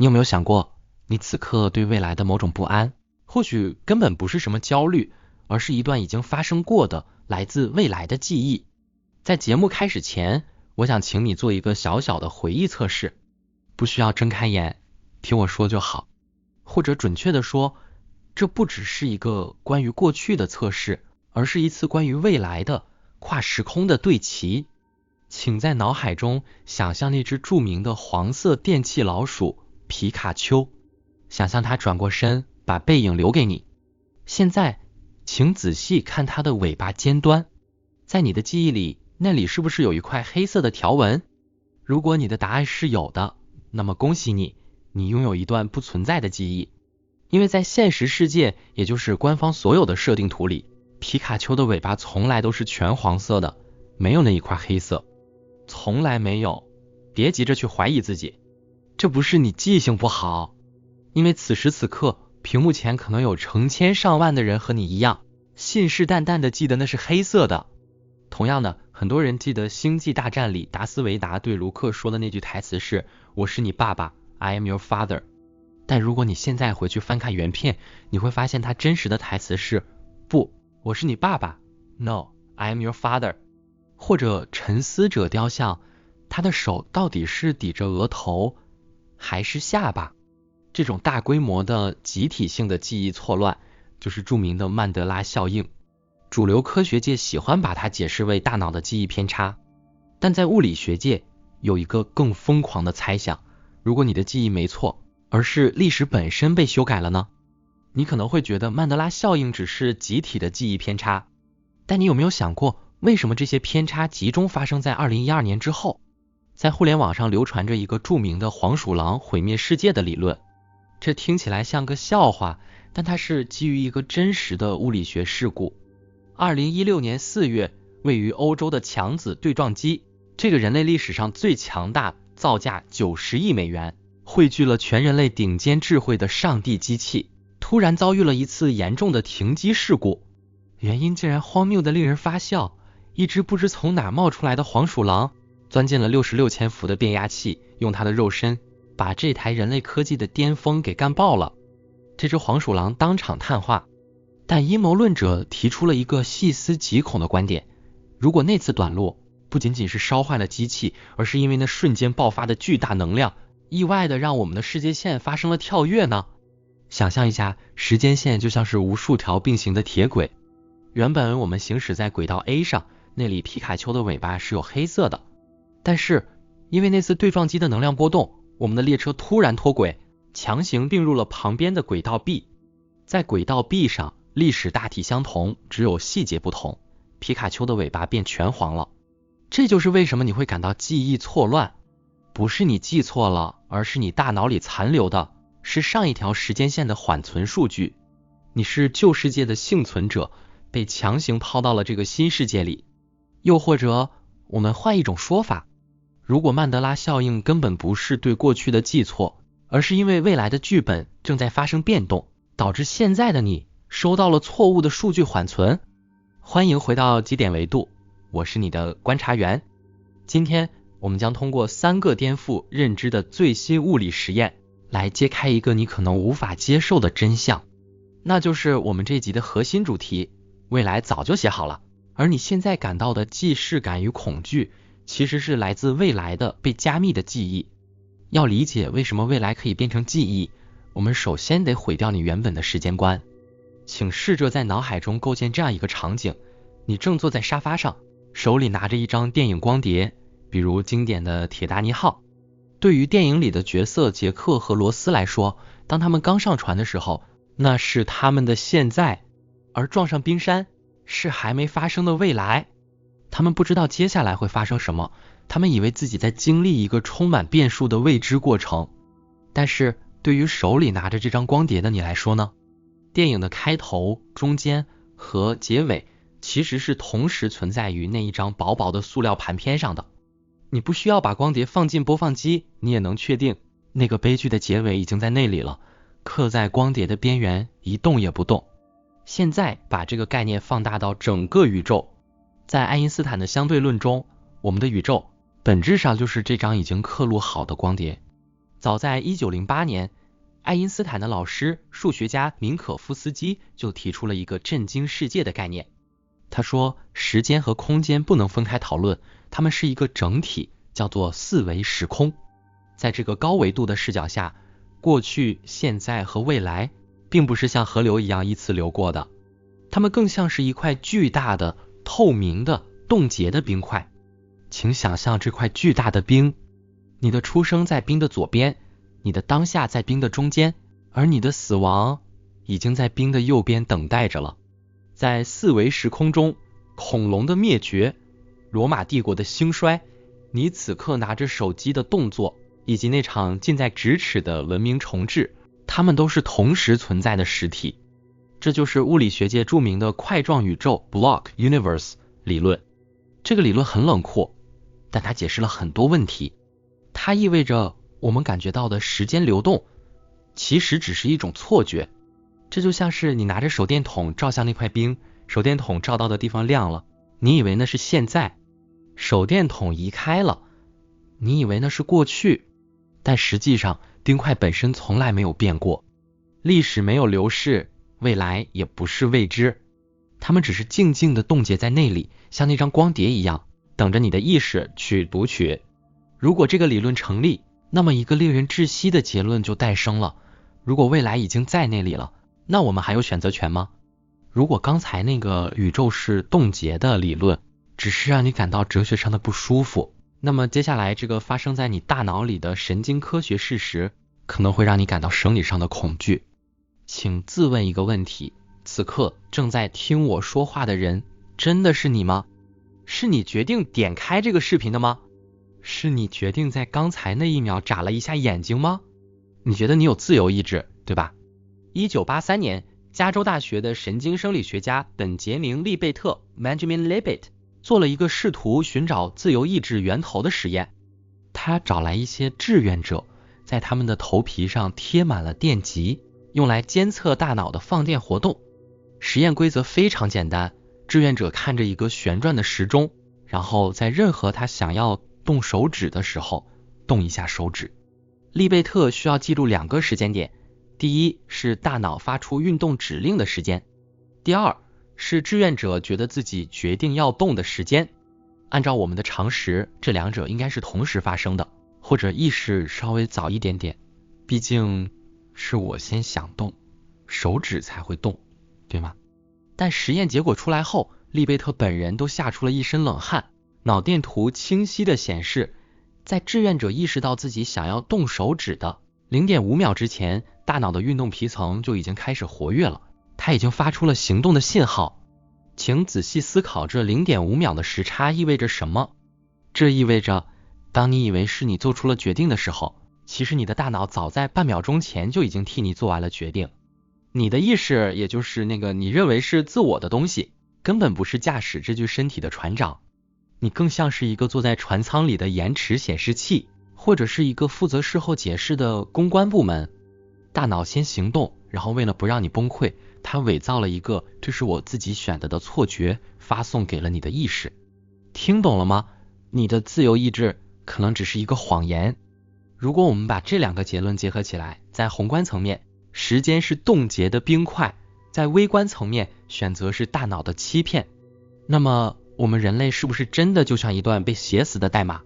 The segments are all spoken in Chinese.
你有没有想过，你此刻对未来的某种不安，或许根本不是什么焦虑，而是一段已经发生过的来自未来的记忆。在节目开始前，我想请你做一个小小的回忆测试，不需要睁开眼，听我说就好。或者准确的说，这不只是一个关于过去的测试，而是一次关于未来的跨时空的对齐。请在脑海中想象那只著名的黄色电气老鼠皮卡丘，想象它转过身，把背影留给你。现在，请仔细看它的尾巴尖端，在你的记忆里，那里是不是有一块黑色的条纹？如果你的答案是有的，那么恭喜你，你拥有一段不存在的记忆。因为在现实世界，也就是官方所有的设定图里，皮卡丘的尾巴从来都是全黄色的，没有那一块黑色。从来没有。别急着去怀疑自己，这不是你记性不好，因为此时此刻屏幕前可能有成千上万的人和你一样，信誓旦旦的记得那是黑色的。同样的，很多人记得星际大战里达斯维达对卢克说的那句台词是我是你爸爸 I am your father， 但如果你现在回去翻看原片，你会发现他真实的台词是不，我是你爸爸 No I am your father。或者沉思者雕像，他的手到底是抵着额头还是下巴？这种大规模的集体性的记忆错乱，就是著名的曼德拉效应。主流科学界喜欢把它解释为大脑的记忆偏差，但在物理学界有一个更疯狂的猜想，如果你的记忆没错，而是历史本身被修改了呢？你可能会觉得曼德拉效应只是集体的记忆偏差，但你有没有想过，为什么这些偏差集中发生在2012年之后？在互联网上流传着一个著名的黄鼠狼毁灭世界的理论，这听起来像个笑话，但它是基于一个真实的物理学事故。2016年4月，位于欧洲的强子对撞机，这个人类历史上最强大、造价90亿美元，汇聚了全人类顶尖智慧的上帝机器，突然遭遇了一次严重的停机事故。原因竟然荒谬的令人发笑，一只不知从哪冒出来的黄鼠狼钻进了66千伏的变压器，用它的肉身把这台人类科技的巅峰给干爆了。这只黄鼠狼当场碳化，但阴谋论者提出了一个细思极恐的观点，如果那次短路不仅仅是烧坏了机器，而是因为那瞬间爆发的巨大能量，意外的让我们的世界线发生了跳跃呢？想象一下，时间线就像是无数条并行的铁轨，原本我们行驶在轨道 A 上，那里皮卡丘的尾巴是有黑色的，但是因为那次对撞机的能量波动，我们的列车突然脱轨，强行并入了旁边的轨道 B。 在轨道 B 上，历史大体相同，只有细节不同，皮卡丘的尾巴变全黄了。这就是为什么你会感到记忆错乱，不是你记错了，而是你大脑里残留的是上一条时间线的缓存数据。你是旧世界的幸存者，被强行抛到了这个新世界里。又或者我们换一种说法，如果曼德拉效应根本不是对过去的记错，而是因为未来的剧本正在发生变动，导致现在的你收到了错误的数据缓存。欢迎回到极点维度，我是你的观察员。今天我们将通过3个颠覆认知的最新物理实验，来揭开一个你可能无法接受的真相，那就是我们这集的核心主题，未来早就写好了，而你现在感到的既视感与恐惧，其实是来自未来的被加密的记忆。要理解为什么未来可以变成记忆，我们首先得毁掉你原本的时间观。请试着在脑海中构建这样一个场景，你正坐在沙发上，手里拿着一张电影光碟，比如经典的铁达尼号。对于电影里的角色杰克和罗斯来说，当他们刚上船的时候，那是他们的现在，而撞上冰山是还没发生的未来。他们不知道接下来会发生什么，他们以为自己在经历一个充满变数的未知过程。但是对于手里拿着这张光碟的你来说呢？电影的开头、中间和结尾其实是同时存在于那一张薄薄的塑料盘片上的。你不需要把光碟放进播放机，你也能确定那个悲剧的结尾已经在那里了，刻在光碟的边缘，一动也不动。现在把这个概念放大到整个宇宙，在爱因斯坦的相对论中，我们的宇宙本质上就是这张已经刻录好的光碟。早在1908年，爱因斯坦的老师数学家明可夫斯基就提出了一个震惊世界的概念。他说，时间和空间不能分开讨论，它们是一个整体，叫做四维时空。在这个高维度的视角下，过去、现在和未来并不是像河流一样依次流过的，它们更像是一块巨大的、透明的、冻结的冰块。请想象这块巨大的冰，你的出生在冰的左边，你的当下在冰的中间，而你的死亡已经在冰的右边等待着了。在四维时空中，恐龙的灭绝、罗马帝国的兴衰，你此刻拿着手机的动作，以及那场近在咫尺的文明重置，它们都是同时存在的实体。这就是物理学界著名的块状宇宙 Block Universe 理论。这个理论很冷酷，但它解释了很多问题。它意味着我们感觉到的时间流动其实只是一种错觉。这就像是你拿着手电筒照向那块冰，手电筒照到的地方亮了，你以为那是现在；手电筒移开了，你以为那是过去。但实际上，冰块本身从来没有变过，历史没有流逝，未来也不是未知，它们只是静静地冻结在那里，像那张光碟一样，等着你的意识去读取。如果这个理论成立，那么一个令人窒息的结论就诞生了：如果未来已经在那里了，那我们还有选择权吗？如果刚才那个宇宙是冻结的理论只是让你感到哲学上的不舒服，那么接下来这个发生在你大脑里的神经科学事实可能会让你感到生理上的恐惧。请自问一个问题，此刻正在听我说话的人真的是你吗？是你决定点开这个视频的吗？是你决定在刚才那一秒眨了一下眼睛吗？你觉得你有自由意志，对吧？1983年，加州大学的神经生理学家本杰明·利贝特 Benjamin Libet 做了一个试图寻找自由意志源头的实验。他找来一些志愿者，在他们的头皮上贴满了电极，用来监测大脑的放电活动。实验规则非常简单，志愿者看着一个旋转的时钟，然后在任何他想要动手指的时候动一下手指。利贝特需要记录2个时间点，第一是大脑发出运动指令的时间，第二是志愿者觉得自己决定要动的时间。按照我们的常识，这两者应该是同时发生的，或者意识稍微早一点点，毕竟是我先想动，手指才会动，对吗？但实验结果出来后，利贝特本人都吓出了一身冷汗。脑电图清晰地显示，在志愿者意识到自己想要动手指的 0.5 秒之前，大脑的运动皮层就已经开始活跃了，它已经发出了行动的信号。请仔细思考这 0.5 秒的时差意味着什么？这意味着，当你以为是你做出了决定的时候，其实你的大脑早在半秒钟前就已经替你做完了决定。你的意识，也就是那个你认为是自我的东西，根本不是驾驶这具身体的船长，你更像是一个坐在船舱里的延迟显示器，或者是一个负责事后解释的公关部门。大脑先行动，然后为了不让你崩溃，它伪造了一个这是我自己选的错觉，发送给了你的意识。听懂了吗？你的自由意志可能只是一个谎言。如果我们把这2个结论结合起来，在宏观层面，时间是冻结的冰块，在微观层面，选择是大脑的欺骗。那么我们人类是不是真的就像一段被写死的代码？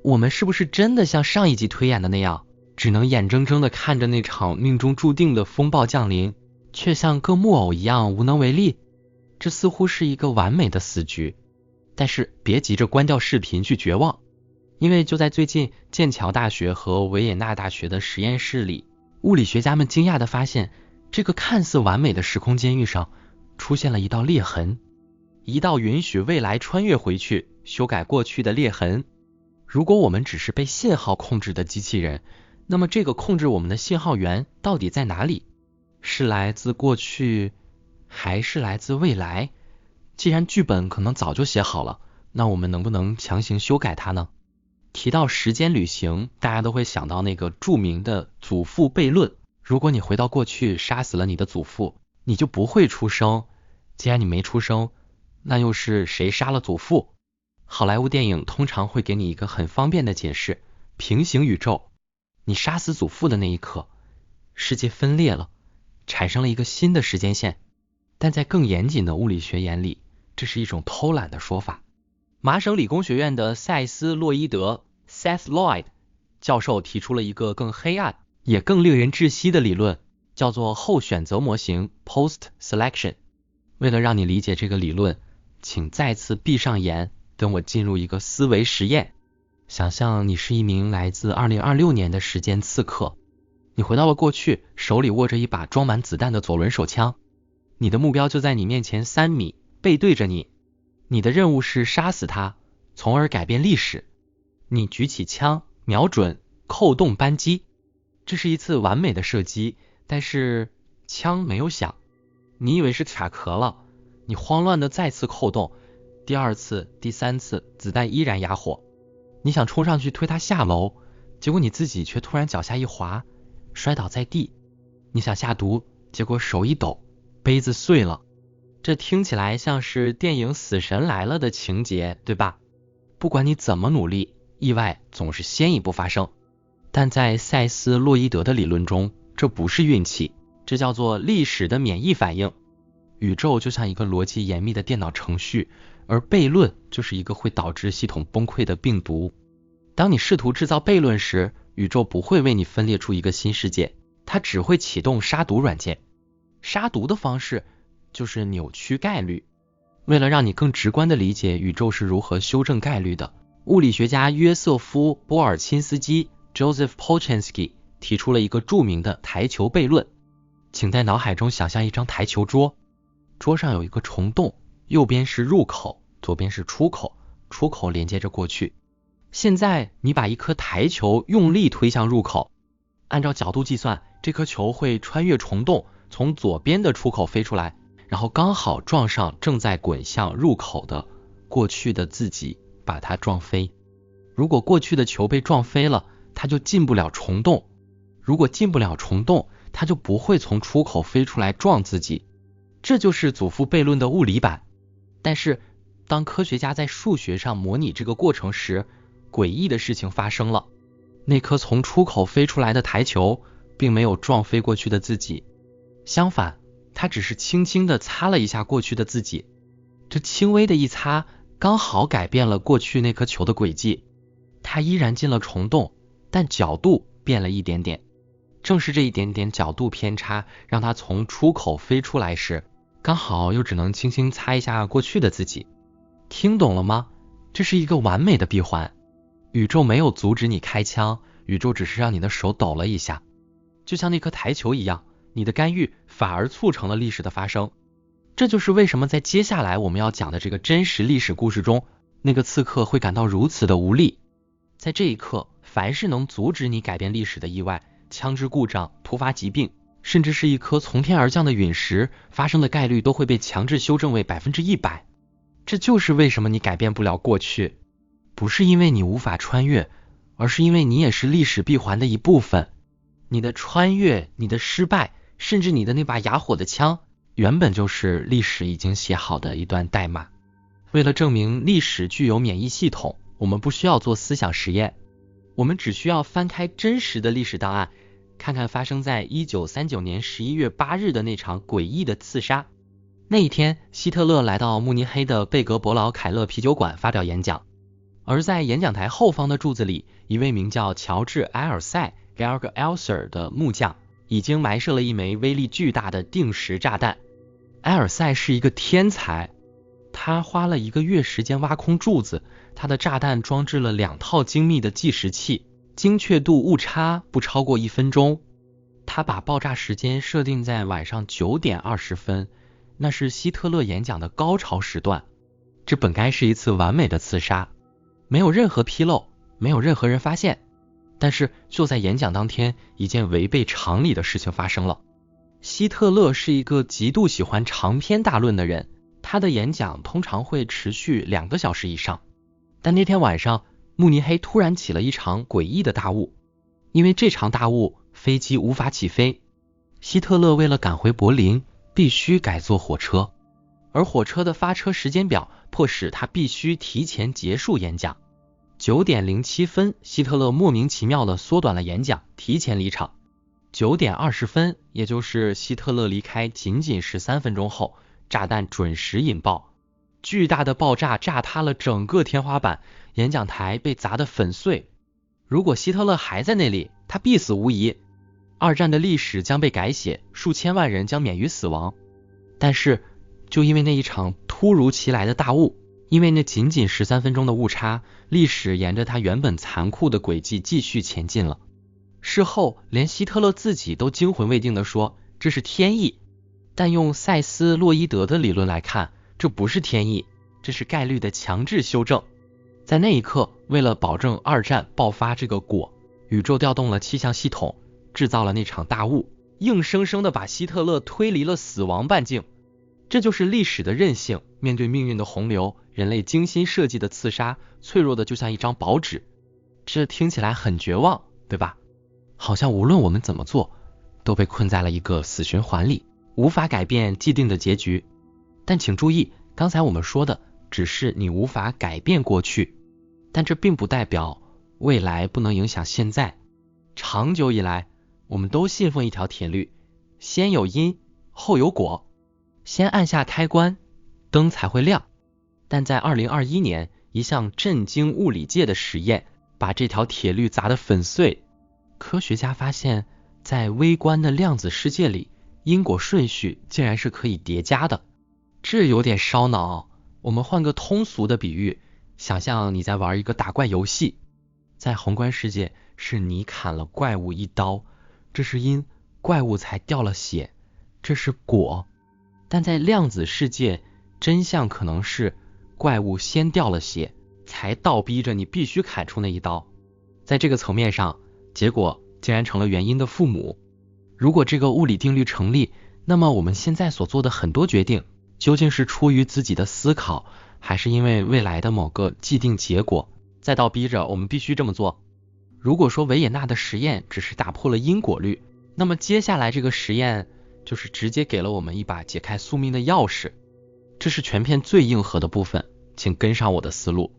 我们是不是真的像上一集推演的那样，只能眼睁睁地看着那场命中注定的风暴降临，却像个木偶一样无能为力？这似乎是一个完美的死局。但是别急着关掉视频去绝望，因为就在最近，剑桥大学和维也纳大学的实验室里，物理学家们惊讶地发现，这个看似完美的时空监狱上出现了一道裂痕，一道允许未来穿越回去修改过去的裂痕。如果我们只是被信号控制的机器人，那么这个控制我们的信号源到底在哪里？是来自过去，还是来自未来？既然剧本可能早就写好了，那我们能不能强行修改它呢？提到时间旅行，大家都会想到那个著名的祖父悖论。如果你回到过去杀死了你的祖父，你就不会出生。既然你没出生，那又是谁杀了祖父？好莱坞电影通常会给你一个很方便的解释：平行宇宙。你杀死祖父的那一刻，世界分裂了，产生了一个新的时间线。但在更严谨的物理学眼里，这是一种偷懒的说法。麻省理工学院的塞斯·洛伊德 Seth Lloyd 教授提出了一个更黑暗也更令人窒息的理论，叫做后选择模型 Post Selection。 为了让你理解这个理论，请再次闭上眼，跟我进入一个思维实验。想象你是一名来自2026年的时间刺客，你回到了过去，手里握着一把装满子弹的左轮手枪，你的目标就在你面前3米，背对着你。你的任务是杀死他，从而改变历史。你举起枪，瞄准，扣动扳机。这是一次完美的射击，但是枪没有响。你以为是卡壳了，你慌乱的再次扣动，第2次、第3次，子弹依然哑火。你想冲上去推他下楼，结果你自己却突然脚下一滑，摔倒在地。你想下毒，结果手一抖，杯子碎了。这听起来像是电影《死神来了》的情节，对吧？不管你怎么努力，意外总是先一步发生。但在塞斯·洛伊德的理论中，这不是运气，这叫做历史的免疫反应。宇宙就像一个逻辑严密的电脑程序，而悖论就是一个会导致系统崩溃的病毒。当你试图制造悖论时，宇宙不会为你分裂出一个新世界，它只会启动杀毒软件。杀毒的方式就是扭曲概率。为了让你更直观地理解宇宙是如何修正概率的，物理学家约瑟夫·波尔钦斯基 Joseph Polchinski 提出了一个著名的台球悖论。请在脑海中想象一张台球桌，桌上有一个虫洞，右边是入口，左边是出口，出口连接着过去。现在你把一颗台球用力推向入口，按照角度计算，这颗球会穿越虫洞，从左边的出口飞出来，然后刚好撞上正在滚向入口的过去的自己，把它撞飞。如果过去的球被撞飞了，它就进不了虫洞，如果进不了虫洞，它就不会从出口飞出来撞自己。这就是祖父悖论的物理版。但是当科学家在数学上模拟这个过程时，诡异的事情发生了。那颗从出口飞出来的台球并没有撞飞过去的自己，相反，它只是轻轻地擦了一下过去的自己。这轻微的一擦刚好改变了过去那颗球的轨迹，它依然进了虫洞，但角度变了一点点。正是这一点点角度偏差，让它从出口飞出来时，刚好又只能轻轻擦一下过去的自己。听懂了吗？这是一个完美的闭环。宇宙没有阻止你开枪，宇宙只是让你的手抖了一下。就像那颗台球一样，你的干预反而促成了历史的发生。这就是为什么在接下来我们要讲的这个真实历史故事中，那个刺客会感到如此的无力。在这一刻，凡是能阻止你改变历史的意外，枪支故障、突发疾病，甚至是一颗从天而降的陨石，发生的概率都会被强制修正为100%。这就是为什么你改变不了过去，不是因为你无法穿越，而是因为你也是历史闭环的一部分。你的穿越，你的失败，甚至你的那把哑火的枪，原本就是历史已经写好的一段代码。为了证明历史具有免疫系统，我们不需要做思想实验，我们只需要翻开真实的历史档案，看看发生在1939年11月8日的那场诡异的刺杀。那一天，希特勒来到慕尼黑的贝格伯劳凯勒啤酒馆发表演讲，而在演讲台后方的柱子里，一位名叫乔治·埃尔塞 Georg Elser 的木匠已经埋设了一枚威力巨大的定时炸弹。埃尔塞是一个天才，他花了1个月时间挖空柱子，他的炸弹装置了2套精密的计时器，精确度误差不超过1分钟。他把爆炸时间设定在晚上9点20分，那是希特勒演讲的高潮时段。这本该是一次完美的刺杀，没有任何纰漏，没有任何人发现。但是就在演讲当天，一件违背常理的事情发生了。希特勒是一个极度喜欢长篇大论的人，他的演讲通常会持续2个小时以上。但那天晚上，慕尼黑突然起了一场诡异的大雾，因为这场大雾，飞机无法起飞。希特勒为了赶回柏林，必须改坐火车，而火车的发车时间表迫使他必须提前结束演讲。9:07，希特勒莫名其妙地缩短了演讲，提前离场。9:20，也就是希特勒离开仅仅13分钟后，炸弹准时引爆，巨大的爆炸炸塌了整个天花板，演讲台被砸得粉碎。如果希特勒还在那里，他必死无疑。二战的历史将被改写，数千万人将免于死亡。但是，就因为那一场突如其来的大雾，因为那仅仅13分钟的误差，历史沿着它原本残酷的轨迹继续前进了。事后，连希特勒自己都惊魂未定地说，这是天意。但用塞斯·洛伊德的理论来看，这不是天意，这是概率的强制修正。在那一刻，为了保证二战爆发这个果，宇宙调动了气象系统，制造了那场大雾，硬生生地把希特勒推离了死亡半径。这就是历史的韧性，面对命运的洪流，人类精心设计的刺杀，脆弱的就像一张薄纸。这听起来很绝望，对吧？好像无论我们怎么做，都被困在了一个死循环里，无法改变既定的结局。但请注意，刚才我们说的只是你无法改变过去，但这并不代表未来不能影响现在。长久以来，我们都信奉一条铁律，先有因，后有果。先按下开关，灯才会亮。但在2021年，一项震惊物理界的实验把这条铁律砸得粉碎。科学家发现，在微观的量子世界里，因果顺序竟然是可以叠加的。这有点烧脑。我们换个通俗的比喻，想象你在玩一个打怪游戏，在宏观世界是你砍了怪物一刀，这是因，怪物才掉了血，这是果。但在量子世界，真相可能是怪物先掉了血，才倒逼着你必须砍出那一刀。在这个层面上，结果竟然成了原因的父母。如果这个物理定律成立，那么我们现在所做的很多决定，究竟是出于自己的思考，还是因为未来的某个既定结果，再倒逼着我们必须这么做？如果说维也纳的实验只是打破了因果律，那么接下来这个实验就是直接给了我们一把解开宿命的钥匙。这是全片最硬核的部分，请跟上我的思路。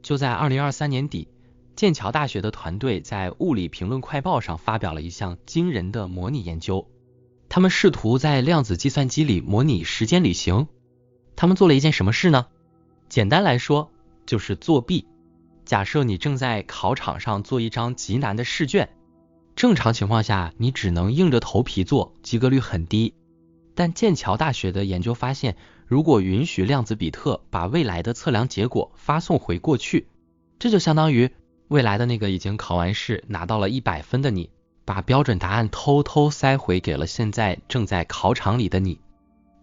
就在2023年底，剑桥大学的团队在物理评论快报上发表了一项惊人的模拟研究。他们试图在量子计算机里模拟时间旅行。他们做了一件什么事呢？简单来说，就是作弊。假设你正在考场上做一张极难的试卷，正常情况下你只能硬着头皮做，及格率很低。但剑桥大学的研究发现，如果允许量子比特把未来的测量结果发送回过去，这就相当于未来的那个已经考完试拿到了100分的你，把标准答案偷偷塞回给了现在正在考场里的你。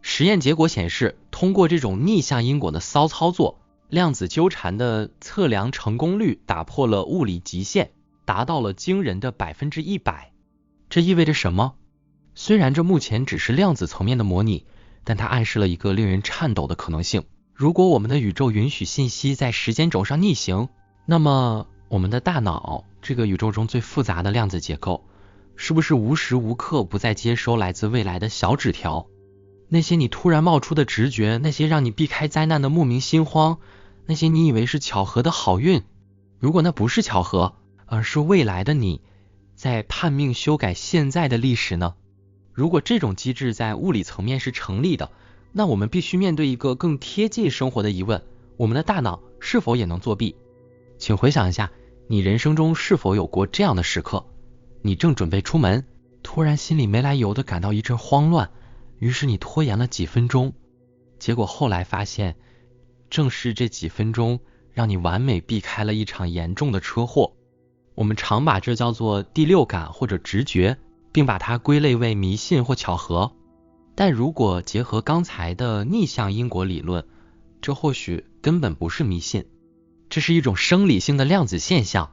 实验结果显示，通过这种逆向因果的骚操作，量子纠缠的测量成功率打破了物理极限，达到了惊人的100%。这意味着什么？虽然这目前只是量子层面的模拟，但它暗示了一个令人颤抖的可能性。如果我们的宇宙允许信息在时间轴上逆行，那么我们的大脑，这个宇宙中最复杂的量子结构，是不是无时无刻不在接收来自未来的小纸条？那些你突然冒出的直觉，那些让你避开灾难的莫名心慌，那些你以为是巧合的好运，如果那不是巧合，而是未来的你在判命修改现在的历史呢？如果这种机制在物理层面是成立的，那我们必须面对一个更贴近生活的疑问：我们的大脑是否也能作弊？请回想一下，你人生中是否有过这样的时刻？你正准备出门，突然心里没来由的感到一阵慌乱，于是你拖延了几分钟，结果后来发现，正是这几分钟让你完美避开了一场严重的车祸。我们常把这叫做第六感或者直觉，并把它归类为迷信或巧合。但如果结合刚才的逆向因果理论，这或许根本不是迷信，这是一种生理性的量子现象。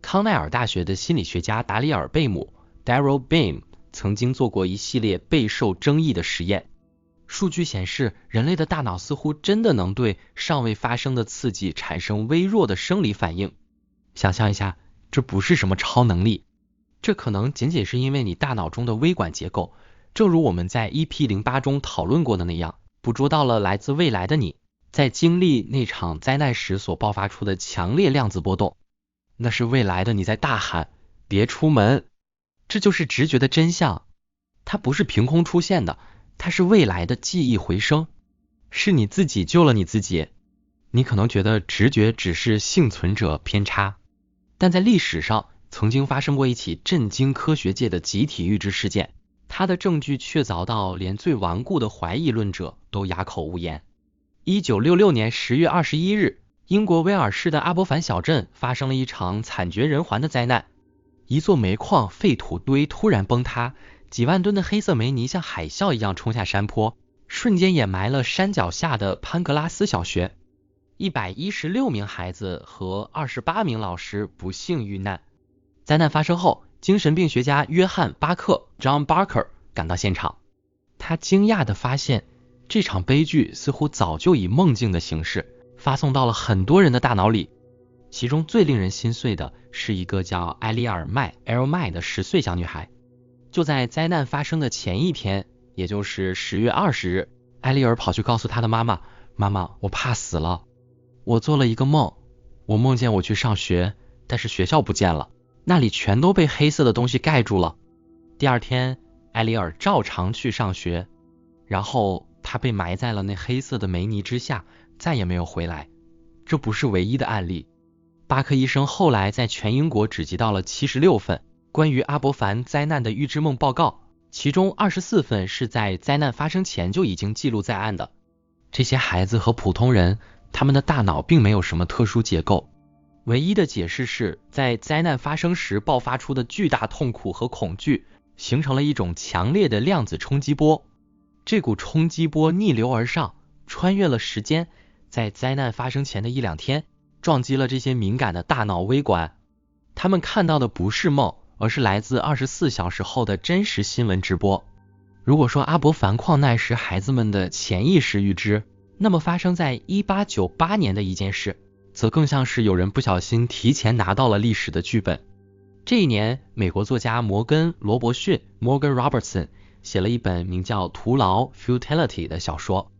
康奈尔大学的心理学家达里尔·贝姆 Daryl Bem 曾经做过一系列备受争议的实验。数据显示，人类的大脑似乎真的能对尚未发生的刺激产生微弱的生理反应。想象一下，这不是什么超能力，这可能仅仅是因为你大脑中的微管结构，正如我们在 EP08 中讨论过的那样，捕捉到了来自未来的你在经历那场灾难时所爆发出的强烈量子波动。那是未来的你在大喊，别出门。这就是直觉的真相，它不是凭空出现的，它是未来的记忆回声，是你自己救了你自己。你可能觉得直觉只是幸存者偏差，但在历史上曾经发生过一起震惊科学界的集体预知事件，它的证据确凿到连最顽固的怀疑论者都哑口无言。1966年10月21日，英国威尔士的阿伯凡小镇发生了一场惨绝人寰的灾难，一座煤矿废土堆突然崩塌，几万吨的黑色煤泥像海啸一样冲下山坡，瞬间掩埋了山脚下的潘格拉斯小学。116名孩子和28名老师不幸遇难。灾难发生后，精神病学家约翰·巴克 （John Barker） 赶到现场，他惊讶地发现，这场悲剧似乎早就以梦境的形式发送到了很多人的大脑里。其中最令人心碎的是一个叫埃利尔·麦 （L. 麦）的10岁小女孩。就在灾难发生的前一天，也就是10月20日，埃利尔跑去告诉她的妈妈：“妈妈，我怕死了。我做了一个梦，我梦见我去上学，但是学校不见了，那里全都被黑色的东西盖住了。”第二天，埃利尔照常去上学，然后她被埋在了那黑色的煤泥之下，再也没有回来。这不是唯一的案例。巴克医生后来在全英国只集到了76份关于阿伯凡灾难的预知梦报告，其中24份是在灾难发生前就已经记录在案的。这些孩子和普通人，他们的大脑并没有什么特殊结构，唯一的解释是在灾难发生时爆发出的巨大痛苦和恐惧，形成了一种强烈的量子冲击波。这股冲击波逆流而上，穿越了时间，在灾难发生前的1-2天，撞击了这些敏感的大脑微管。他们看到的不是梦，而是来自24小时后的真实新闻直播。如果说阿伯凡矿难是孩子们的潜意识预知，那么发生在1898年的一件事，则更像是有人不小心提前拿到了历史的剧本。这一年，美国作家摩根·罗伯逊 （Morgan Robertson） 写了一本名叫《徒劳 （Futility》的小说。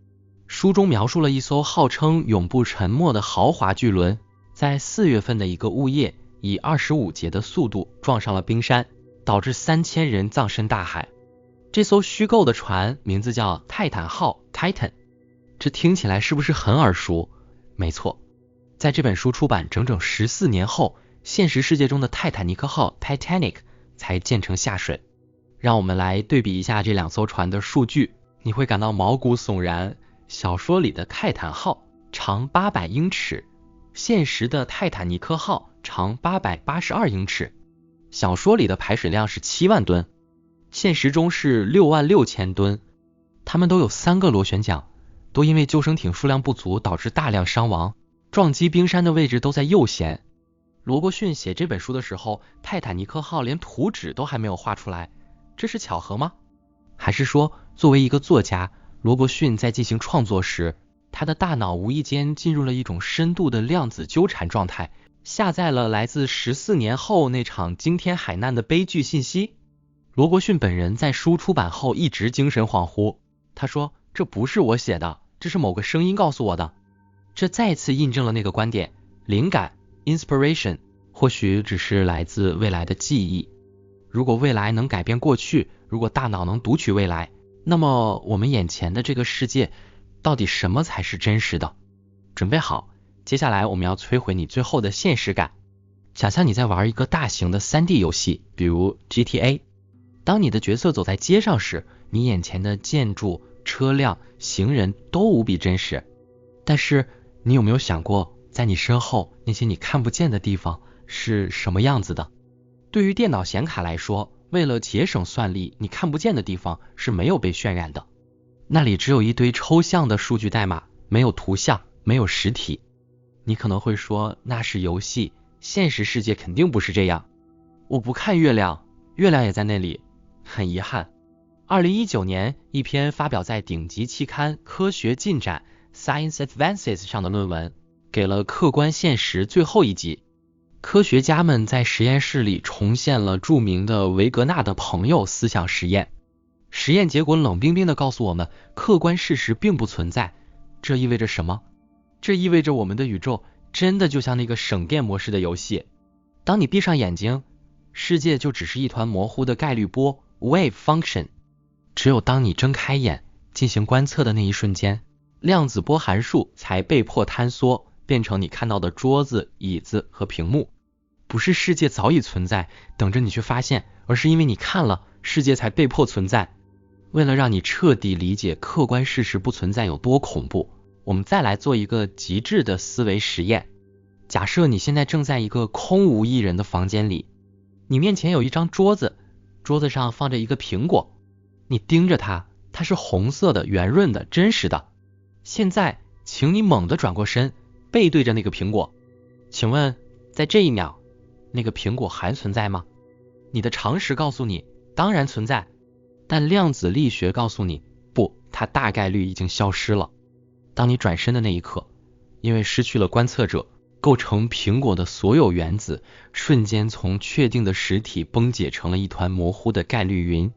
书中描述了一艘号称永不沉没的豪华巨轮，在4月份的一个午夜，以25节的速度撞上了冰山，导致3000人葬身大海。这艘虚构的船名字叫泰坦号 （Titan）。这听起来是不是很耳熟？没错，在这本书出版整整14年后，现实世界中的泰坦尼克号 （Titanic） 才建成下水。让我们来对比一下这2艘船的数据，你会感到毛骨悚然。小说里的泰坦号长800英尺，现实的泰坦尼克号长882英尺。小说里的排水量是7万吨，现实中是66000吨。它们都有3个螺旋桨，都因为救生艇数量不足导致大量伤亡，撞击冰山的位置都在右舷。罗伯逊写这本书的时候，泰坦尼克号连图纸都还没有画出来，这是巧合吗？还是说，作为一个作家，罗伯逊在进行创作时，他的大脑无意间进入了一种深度的量子纠缠状态，下载了来自14年后那场惊天海难的悲剧信息？罗伯逊本人在书出版后一直精神恍惚，他说：“这不是我写的，这是某个声音告诉我的。”这再次印证了那个观点，灵感 （inspiration） 或许只是来自未来的记忆。如果未来能改变过去，如果大脑能读取未来，那么我们眼前的这个世界，到底什么才是真实的？准备好，接下来我们要摧毁你最后的现实感。想象你在玩一个大型的 3D 游戏，比如 GTA。当你的角色走在街上时，你眼前的建筑、车辆、行人都无比真实。但是你有没有想过，在你身后那些你看不见的地方是什么样子的？对于电脑显卡来说，为了节省算力，你看不见的地方是没有被渲染的，那里只有一堆抽象的数据代码，没有图像，没有实体。你可能会说，那是游戏，现实世界肯定不是这样。我不看月亮，月亮也在那里。很遗憾，2019年一篇发表在顶级期刊《科学进展》Science Advances 上的论文，给了客观现实最后一集。科学家们在实验室里重现了著名的维格纳的朋友思想实验。实验结果冷冰冰地告诉我们，客观事实并不存在。这意味着什么？这意味着我们的宇宙真的就像那个省电模式的游戏，当你闭上眼睛，世界就只是一团模糊的概率波 wave function， 只有当你睁开眼进行观测的那一瞬间，量子波函数才被迫坍缩，变成你看到的桌子、椅子和屏幕。不是世界早已存在，等着你去发现，而是因为你看了，世界才被迫存在。为了让你彻底理解客观事实不存在有多恐怖，我们再来做一个极致的思维实验。假设你现在正在一个空无一人的房间里，你面前有一张桌子，桌子上放着一个苹果，你盯着它，它是红色的、圆润的、真实的。现在，请你猛地转过身，背对着那个苹果。请问，在这一秒，那个苹果还存在吗？你的常识告诉你，当然存在，但量子力学告诉你，不，它大概率已经消失了。当你转身的那一刻，因为失去了观测者，构成苹果的所有原子瞬间从确定的实体崩解成了一团模糊的概率云。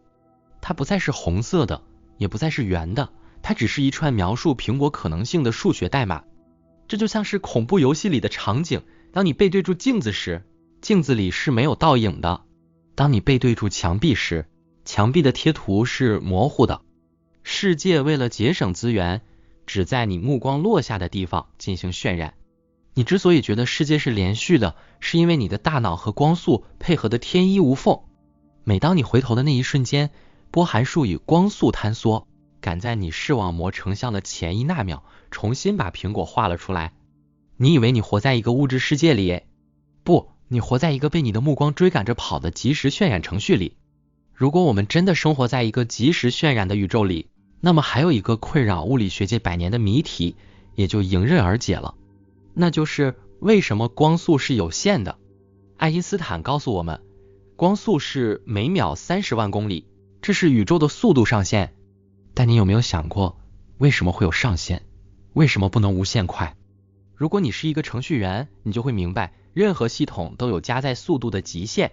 它不再是红色的，也不再是圆的，它只是一串描述苹果可能性的数学代码。这就像是恐怖游戏里的场景，当你背对住镜子时，镜子里是没有倒影的；当你背对住墙壁时，墙壁的贴图是模糊的。世界为了节省资源，只在你目光落下的地方进行渲染。你之所以觉得世界是连续的，是因为你的大脑和光速配合的天衣无缝。每当你回头的那一瞬间，波函数以光速坍缩，赶在你视网膜成像的前一纳秒，重新把苹果画了出来。你以为你活在一个物质世界里？不，你活在一个被你的目光追赶着跑的即时渲染程序里。如果我们真的生活在一个即时渲染的宇宙里，那么还有一个困扰物理学界100年的谜题也就迎刃而解了，那就是为什么光速是有限的？爱因斯坦告诉我们，光速是每秒30万公里，这是宇宙的速度上限。但你有没有想过，为什么会有上限？为什么不能无限快？如果你是一个程序员，你就会明白，任何系统都有加载速度的极限。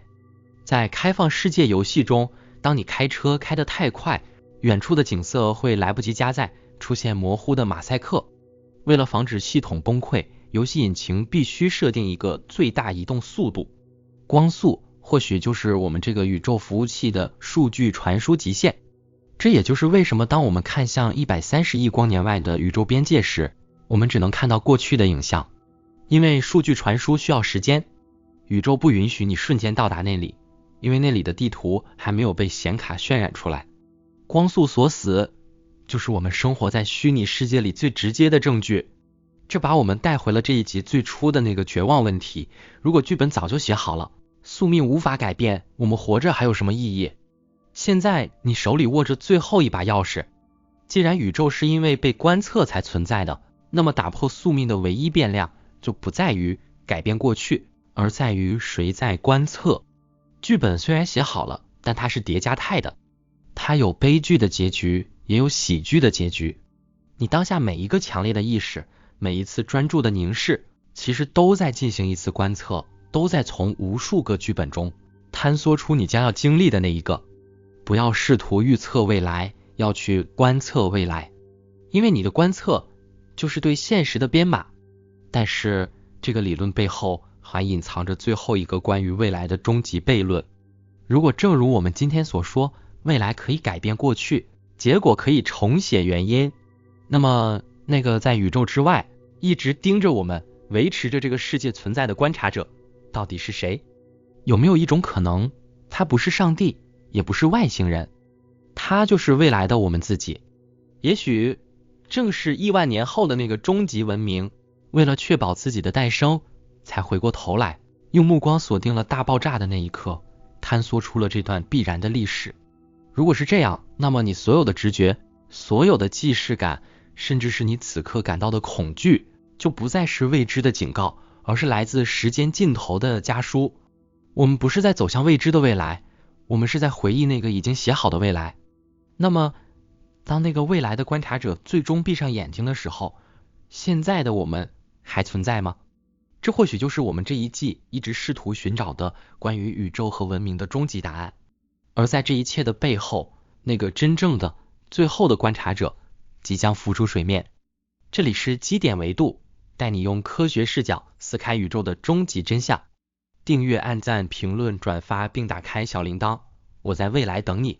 在开放世界游戏中，当你开车开得太快，远处的景色会来不及加载，出现模糊的马赛克。为了防止系统崩溃，游戏引擎必须设定一个最大移动速度。光速或许就是我们这个宇宙服务器的数据传输极限。这也就是为什么当我们看向130亿光年外的宇宙边界时，我们只能看到过去的影像。因为数据传输需要时间，宇宙不允许你瞬间到达那里，因为那里的地图还没有被显卡渲染出来。光速锁死就是我们生活在虚拟世界里最直接的证据。这把我们带回了这一集最初的那个绝望问题，如果剧本早就写好了，宿命无法改变，我们活着还有什么意义？现在你手里握着最后一把钥匙，既然宇宙是因为被观测才存在的，那么打破宿命的唯一变量就不在于改变过去，而在于谁在观测。剧本虽然写好了，但它是叠加态的，它有悲剧的结局，也有喜剧的结局。你当下每一个强烈的意识，每一次专注的凝视，其实都在进行一次观测，都在从无数个剧本中坍缩出你将要经历的那一个。不要试图预测未来，要去观测未来，因为你的观测就是对现实的编码。但是这个理论背后还隐藏着最后一个关于未来的终极悖论。如果正如我们今天所说，未来可以改变过去，结果可以重写原因，那么那个在宇宙之外一直盯着我们，维持着这个世界存在的观察者到底是谁？有没有一种可能，他不是上帝，也不是外星人，他就是未来的我们自己？也许正是亿万年后的那个终极文明，为了确保自己的诞生，才回过头来用目光锁定了大爆炸的那一刻，坍缩出了这段必然的历史。如果是这样，那么你所有的直觉，所有的既视感，甚至是你此刻感到的恐惧，就不再是未知的警告，而是来自时间尽头的家书。我们不是在走向未知的未来，我们是在回忆那个已经写好的未来。那么当那个未来的观察者最终闭上眼睛的时候，现在的我们还存在吗？这或许就是我们这一季一直试图寻找的关于宇宙和文明的终极答案。而在这一切的背后，那个真正的最后的观察者即将浮出水面。这里是基点维度，带你用科学视角撕开宇宙的终极真相。订阅、按赞、评论、转发并打开小铃铛，我在未来等你。